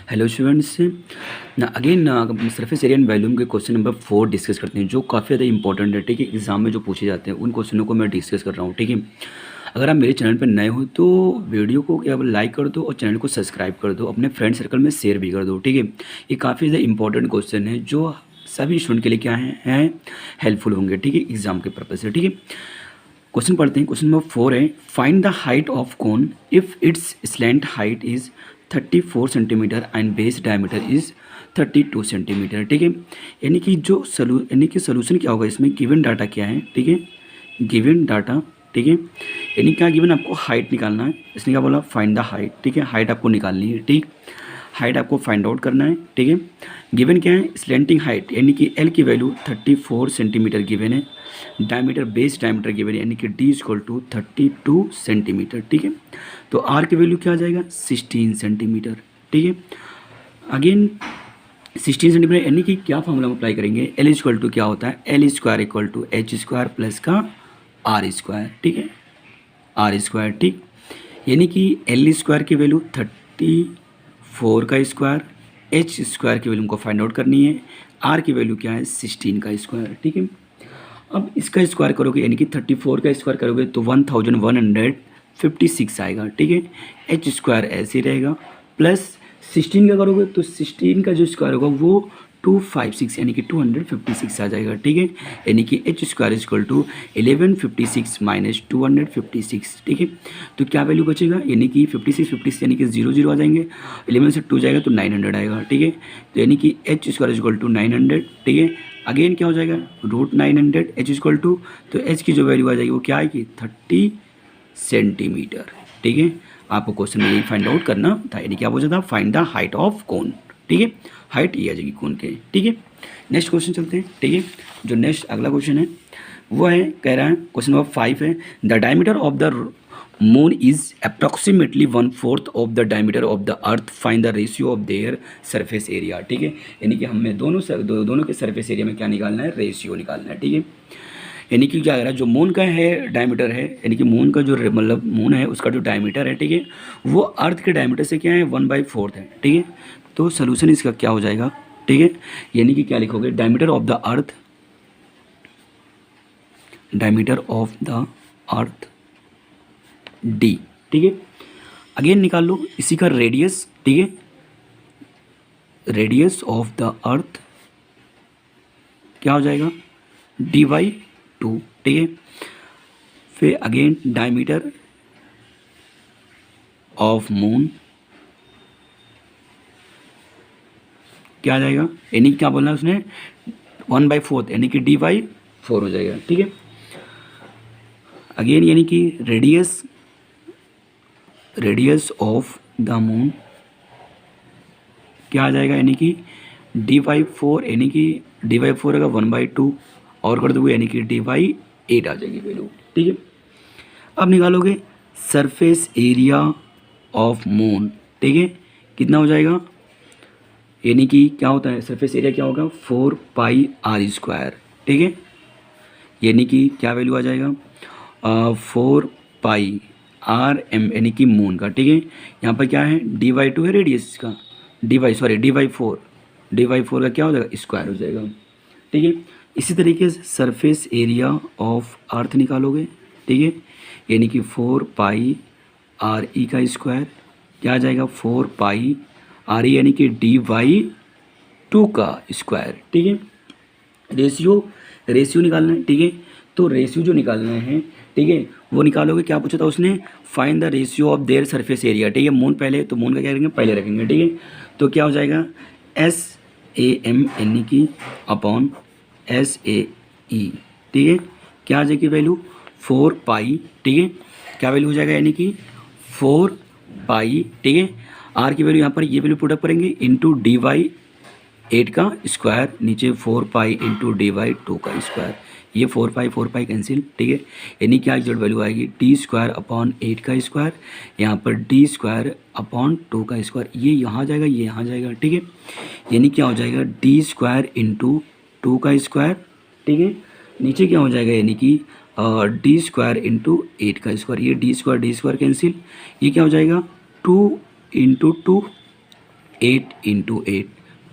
Hello students ना again surface area and volume के question number 4 discuss करते हैं जो काफ़ी ज़्यादा इंपॉर्टेंट है। ठीक है, एग्जाम में जो पूछे जाते हैं उन क्वेश्चनों को मैं डिस्कस कर रहा हूँ। ठीक है, अगर आप मेरे चैनल पर नए हो तो वीडियो को क्या लाइक कर दो और चैनल को सब्सक्राइब कर दो, अपने फ्रेंड सर्कल में शेयर भी कर दो। ठीक है, ये काफ़ी ज़्यादा इंपॉर्टेंट क्वेश्चन है जो सभी स्टूडेंट के लिए क्या है हेल्पफुल होंगे। ठीक है, एग्जाम के पर्पज से। ठीक है, क्वेश्चन पढ़ते हैं। क्वेश्चन नंबर 4 है, find the height of cone if it's slant height is 34 centimetre and base diameter is 32 centimetre. ठीक है, यानी कि सोल्यूशन क्या होगा इसमें, गिवन डाटा क्या है। ठीक है, गिवन डाटा। ठीक है, यानी क्या गिवन, आपको हाइट निकालना है। इसने क्या बोला, फाइंड द हाइट। ठीक है, हाइट आपको निकालनी है। ठीक, हाइट आपको फाइंड आउट करना है। ठीक है, गिवन क्या है, स्लैंटिंग हाइट यानी कि एल की वैल्यू 34 सेंटीमीटर गिवन है, डायमीटर बेस डायमीटर गिवन है यानी कि डी इक्वल टू 32 सेंटीमीटर। ठीक है, तो आर की वैल्यू क्या आ जाएगा, 16 सेंटीमीटर। ठीक है, अगेन 16 सेंटीमीटर यानी कि क्या फॉर्मूला अप्लाई करेंगे, एल इक्वल टू क्या होता है, L square equal to H square plus का आर स्क्वायर। ठीक है, आर स्क्वायर। ठीक, यानी कि एल स्क्वायर की वैल्यू 34 का स्क्वायर, एच स्क्वायर की वैल्यू हमको फाइंड आउट करनी है, आर की वैल्यू क्या है 16 का स्क्वायर। ठीक है, अब इसका स्क्वायर करोगे यानी कि 34 का स्क्वायर करोगे तो 1156 आएगा। ठीक है, एच स्क्वायर ऐसे ही रहेगा, प्लस 16 का करोगे तो 16 का जो स्क्वायर होगा वो 256 यानी कि 256 आ जाएगा। ठीक है, यानी कि H square equal to 1156 minus 256। ठीक है, तो क्या वैल्यू बचेगा, यानी कि 56 यानी कि 0 आ जाएंगे, 11 से 2 जाएगा तो 900 आएगा। ठीक है, तो यानी कि एच स्क्वायर इक्वल टू 900। ठीक है, अगेन क्या हो जाएगा, रूट 900 एच इक्वल टू, तो एच की जो वैल्यू आ जाएगी वो क्या आएगी 30 सेंटीमीटर। ठीक है, आपको क्वेश्चन में यही फाइंड आउट करना था, यानी क्या पूछा था, find the height of cone. ठीक है, हाइट ये आ जाएगी कोन के। ठीक है, नेक्स्ट क्वेश्चन चलते हैं। ठीक है, जो नेक्स्ट अगला क्वेश्चन है वो है, कह रहा है क्वेश्चन नंबर 5 है, the diameter of the moon is approximately 1/4 of the diameter of the earth, find the ratio of their surface area. ठीक है, यानी कि हमें दोनों के सरफेस एरिया में क्या निकालना है, रेशियो निकालना है। ठीक है, यानी कि क्या कह रहा है, जो मून का है डायमीटर है, यानी कि मून का जो मतलब मून है उसका जो डायमीटर है, ठीक है, वो अर्थ के डायमीटर से क्या है 1/4 है। ठीक है, तो सोल्यूशन इसका क्या हो जाएगा। ठीक है, यानी कि क्या लिखोगे, diameter of the earth, diameter of the earth D. ठीक है, अगेन निकाल लो इसी का रेडियस। ठीक है, रेडियस ऑफ द अर्थ क्या हो जाएगा, d/2। ठीक है, फिर अगेन डायमीटर ऑफ मून क्या आ जाएगा, यानी क्या बोलना है उसने 1/4 यानी कि d/4 हो जाएगा। ठीक है, अगेन यानी कि रेडियस ऑफ द मून क्या आ जाएगा, यानी कि d/4 यानी कि d/4 होगा 1/2 और कर दोगे यानी कि d/8 आ जाएगी वैल्यू। ठीक है, अब निकालोगे सरफेस एरिया ऑफ मून। ठीक है, कितना हो जाएगा, यानी कि क्या होता है सरफेस एरिया क्या होगा 4πr²। ठीक है, यानी कि क्या वैल्यू आ जाएगा 4πrm यानी कि मून का। ठीक है, यहाँ पर क्या है d/2 है रेडियस का, d/4 का क्या हो जाएगा स्क्वायर हो जाएगा। ठीक है, इसी तरीके से सरफेस एरिया ऑफ अर्थ निकालोगे। ठीक है, यानी कि 4πre का स्क्वायर क्या आ जाएगा 4πre यानी कि d/2 का स्क्वायर। ठीक है, रेशियो निकालना है। ठीक है, तो रेशियो जो निकालना है, ठीक है, वो निकालोगे, क्या पूछा था उसने, find the ratio of their surface area. ठीक है, मून पहले, तो मून का क्या करेंगे पहले रखेंगे। ठीक है, तो क्या हो जाएगा SAM यानी कि अपॉन SAE। ठीक है, क्या आ जाएगी वैल्यू 4π। ठीक है, क्या वैल्यू हो जाएगा, यानी कि 4π। ठीक है, आर की वैल्यू यहाँ पर ये वैल्यू पुटअप करेंगे इंटू d/8 का स्क्वायर, नीचे 4π इंटू d/2 का स्क्वायर, ये 4π कैंसिल। ठीक है, यानी क्या जो वैल्यू आएगी d²/8 का स्क्वायर, यहाँ पर d²/2 का स्क्वायर, ये यहाँ जाएगा ये यहाँ जाएगा। ठीक है, यानी क्या हो जाएगा d² इंटू 2 का स्क्वायर। ठीक है, नीचे क्या हो जाएगा, यानी कि d² इंटू 8 का स्क्वायर, ये d² कैंसिल, ये क्या हो जाएगा 2 इंटू 2 8 इंटू 8,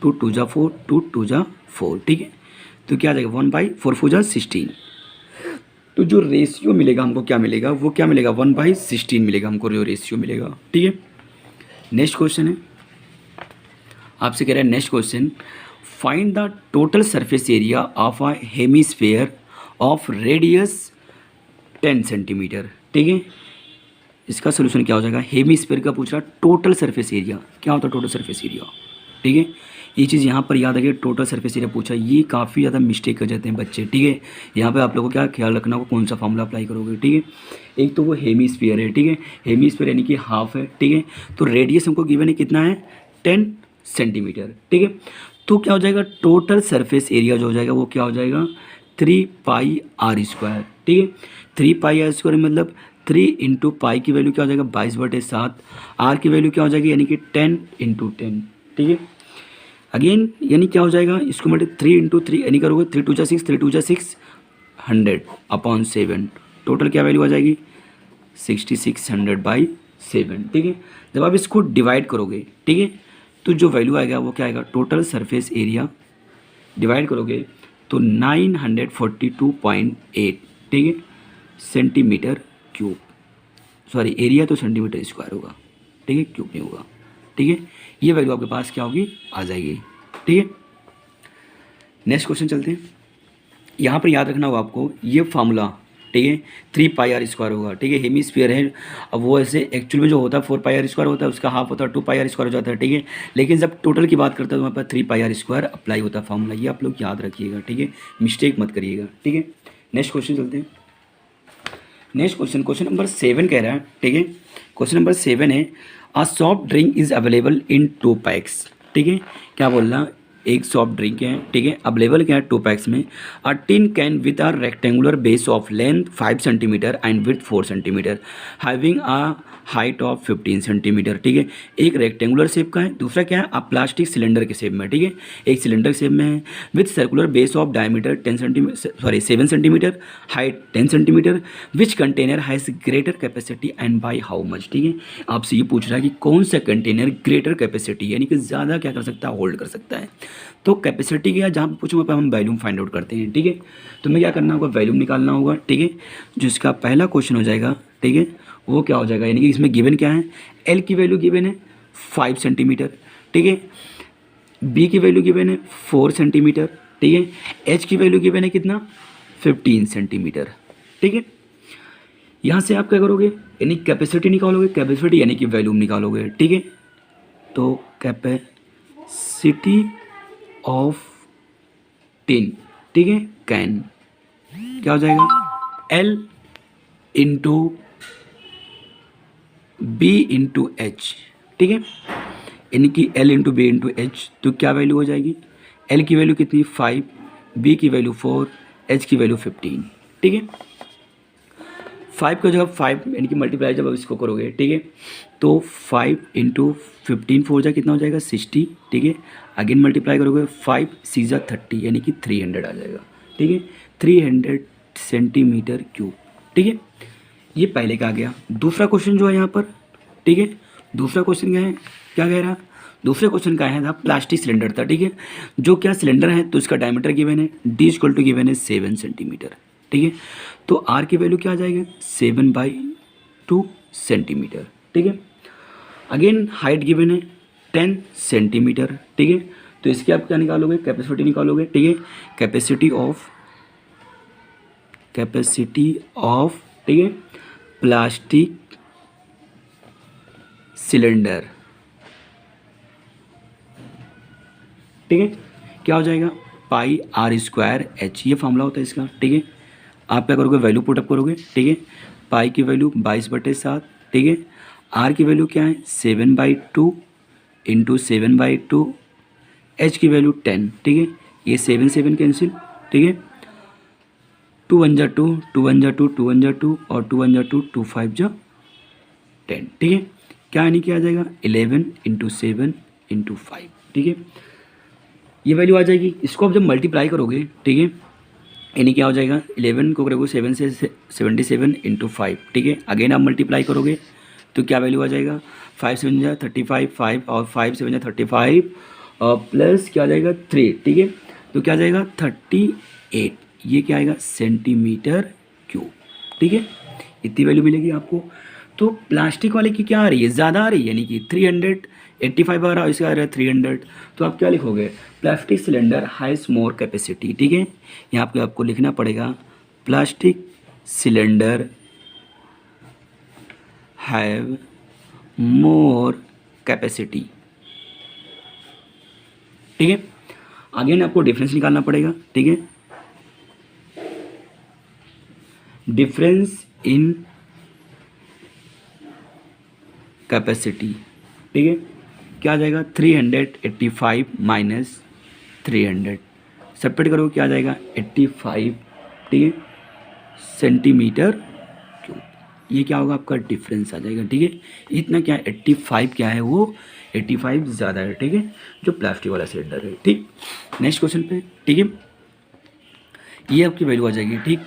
2 2 जा 4, 2 2 जा 4, ठीक है। तो क्या आ जाएगा 1/4 4 जा 16। तो जो रेशियो मिलेगा हमको क्या मिलेगा, वो क्या मिलेगा 1/16 मिलेगा हमको, जो रेशियो मिलेगा, ठीक है। नेक्स्ट क्वेश्चन है, आपसे कह रहा है next question, find the total surface area of a hemisphere of radius 10 centimetre, ठीक है। इसका सोल्यूशन क्या हो जाएगा, हेमीस्फेयर का पूछ रहा, टोटल सरफेस एरिया क्या होता है, टोटल सरफेस एरिया, ठीक है। ये चीज़ यहाँ पर याद रखिए, टोटल सरफेस एरिया पूछा, ये काफ़ी ज़्यादा मिस्टेक कर जाते हैं बच्चे, ठीक है। यहाँ पे आप लोगों को क्या ख्याल रखना होगा, कौन सा फॉर्मूला अप्लाई करोगे, ठीक है। एक तो वो हेमीस्फीयर है, ठीक है, हेमीस्फीयर यानी कि हाफ है, ठीक है। तो रेडियस हमको गिवन है कितना है 10 सेंटीमीटर, ठीक है। तो क्या हो जाएगा, टोटल सरफेस एरिया जो हो जाएगा वो क्या हो जाएगा 3πr², ठीक है। 3πr² मतलब 3 इंटू पाई की वैल्यू क्या हो जाएगा 22/7, आर की वैल्यू क्या हो जाएगी यानी कि 10 इंटू 10, ठीक है। अगेन यानी क्या हो जाएगा, इसको मतलब 3 इंटू 3 यानी करोगे 3 2 जा 6, 3 2 जा 6, 100/7, टोटल क्या वैल्यू आ जाएगी 6600/7, ठीक है। जब आप इसको डिवाइड करोगे, ठीक है, तो जो वैल्यू आएगा वो क्या आएगा, टोटल सरफेस एरिया डिवाइड करोगे तो 942.8, ठीक है, सेंटीमीटर क्यूब, सॉरी एरिया तो सेंटीमीटर स्क्वायर होगा, ठीक है, क्यूब नहीं होगा, ठीक है। ये वैल्यू आपके पास क्या होगी, आ जाएगी, ठीक है। नेक्स्ट क्वेश्चन चलते हैं, यहाँ पर याद रखना होगा आपको ये फार्मूला, ठीक है, 3πr² होगा, ठीक है। हेमीस्फीयर है, अब वो ऐसे एक्चुअल में जो होता है 4πr² होता है, उसका हाफ होता है 2πr² हो जाता है, ठीक है। लेकिन जब टोटल की बात करता है तो वहाँ पर 3πr² अप्लाई होता है फार्मूला, ये आप लोग याद रखिएगा, ठीक है, मिस्टेक मत करिएगा, ठीक है। नेक्स्ट क्वेश्चन चलते हैं, नेक्स्ट क्वेश्चन, क्वेश्चन नंबर 7 कह रहा है, ठीक है। क्वेश्चन नंबर 7 है, a soft drink is available in 2 PACS, ठीक है। क्या बोल रहा, एक सॉफ्ट ड्रिंक है, ठीक है, अवेलेबल क्या है 2 पैक्स में। A tin can with a rectangular base of length 5 centimetre and with 4 centimetre having a height of 15 centimetre, ठीक है। एक रेक्टेंगुलर शेप का है, दूसरा क्या है आप प्लास्टिक सिलेंडर के शेप में, ठीक है, एक सिलेंडर शेप में है, with circular base of diameter 10 centimetre, sorry 7 centimetre, height 10 centimetre, which container has greater capacity and by how much, ठीक है। आपसे ये पूछ रहा है कि कौन सा कंटेनर ग्रेटर कैपेसिटी यानी कि ज़्यादा क्या कर सकता है, होल्ड कर सकता है। तो कैपेसिटी क्या जहाँ पर पूछूँ वहाँ पर हम वैल्यूम फाइंड आउट करते हैं, ठीक है। तो हमें क्या करना होगा, वैल्यूम निकालना होगा, ठीक है। जो इसका पहला क्वेश्चन हो जाएगा, ठीक है, वो क्या हो जाएगा, यानी कि इसमें गिवन क्या है, एल की वैल्यू गिवन है 5 सेंटीमीटर, ठीक है, बी की वैल्यू गिवन है 4 सेंटीमीटर, ठीक है, एच की वैल्यू गिवन है कितना 15 सेंटीमीटर, ठीक है। यहाँ से आप क्या करोगे, यानी कैपेसिटी निकालोगे, कैपेसिटी यानी कि वैल्यूम निकालोगे, ठीक है। तो कैपेसिटी ऑफ टिन, ठीक है, कैन क्या हो जाएगा L into B into H, ठीक है, यानी कि L into B into H, तो क्या वैल्यू हो जाएगी, एल की वैल्यू कितनी 5, बी की वैल्यू 4, एच की वैल्यू 15, ठीक है। 5 का जब 5 यानी कि मल्टीप्लाई जब आप इसको करोगे, ठीक है, तो 5 इंटू 15 4 जा कितना हो जाएगा 60, ठीक है। अगेन मल्टीप्लाई करोगे 5 6 जा 30 यानी कि 300 आ जाएगा, ठीक है, 300 सेंटीमीटर क्यूब, ठीक है। ये पहले का आ गया। दूसरा क्वेश्चन जो है यहाँ पर, ठीक है, दूसरा क्वेश्चन क्या कह रहा, दूसरे क्वेश्चन का है था प्लास्टिक सिलेंडर था, ठीक है। जो क्या सिलेंडर है तो इसका डायमीटर गिवन है, डी इक्वल टू गिवन है 7 सेंटीमीटर, ठीक है। तो आर की वैल्यू क्या आ जाएगा 7/2 सेंटीमीटर, ठीक है। अगेन हाइट गिवन है 10 सेंटीमीटर, ठीक है। तो इसकी आप क्या निकालोगे, कैपेसिटी निकालोगे, ठीक है, कैपेसिटी ऑफ ठीक है प्लास्टिक सिलेंडर, ठीक है, क्या हो जाएगा πr²h, ये फॉर्मूला होता है इसका, ठीक है। आप क्या करोगे, वैल्यू पुटअप करोगे, ठीक है, पाई की वैल्यू 22/7, ठीक है, आर की वैल्यू क्या है 7/2 इंटू 7/2, एच की वैल्यू 10, ठीक है, ये 7 7 कैंसिल, ठीक है, 2 1 जा 2, 2 1 जा 2, 2 1 जा 2 और 2 1 जा 2, 2 5 जा 10, ठीक है। क्या यानी कि आ जाएगा 11 इंटू 7 इंटू 5, ठीक है, ये वैल्यू आ जाएगी। इसको आप जब मल्टीप्लाई करोगे, ठीक है, यानी क्या हो जाएगा 11 को करोगे 7 से 77 इंटू 5, ठीक है, अगेन आप मल्टीप्लाई करोगे तो क्या वैल्यू आ जाएगा 5 7 जा 35, 5 और 5 7 जा 35 प्लस क्या आ जाएगा 3, ठीक है। तो क्या आ जाएगा 38, ये क्या आएगा सेंटीमीटर क्यूब, ठीक है। इतनी वैल्यू मिलेगी आपको। तो प्लास्टिक वाले की क्या आ रही है, ज़्यादा आ रही है, यानी कि 385 आ रहा है, इसका आ रहा है 300। तो आप क्या लिखोगे, plastic cylinder has more capacity, ठीक है। यहाँ पे आपको लिखना पड़ेगा plastic cylinder have more capacity, ठीक है। आगे ना आपको डिफरेंस निकालना पड़ेगा, ठीक है। डिफरेंस इन कैपेसिटी, ठीक है। क्या आ जाएगा 385 माइनस 300, सेपरेट करो क्या आ जाएगा 85, ठीक है, सेंटीमीटर क्यूब। ये क्या होगा आपका डिफरेंस आ जाएगा, ठीक है। इतना क्या है 85 क्या है वो 85 ज़्यादा है, ठीक है, जो प्लास्टिक वाला सिलेंडर है, ठीक। नेक्स्ट क्वेश्चन पे, ठीक है, ये आपकी वैल्यू आ जाएगी, ठीक।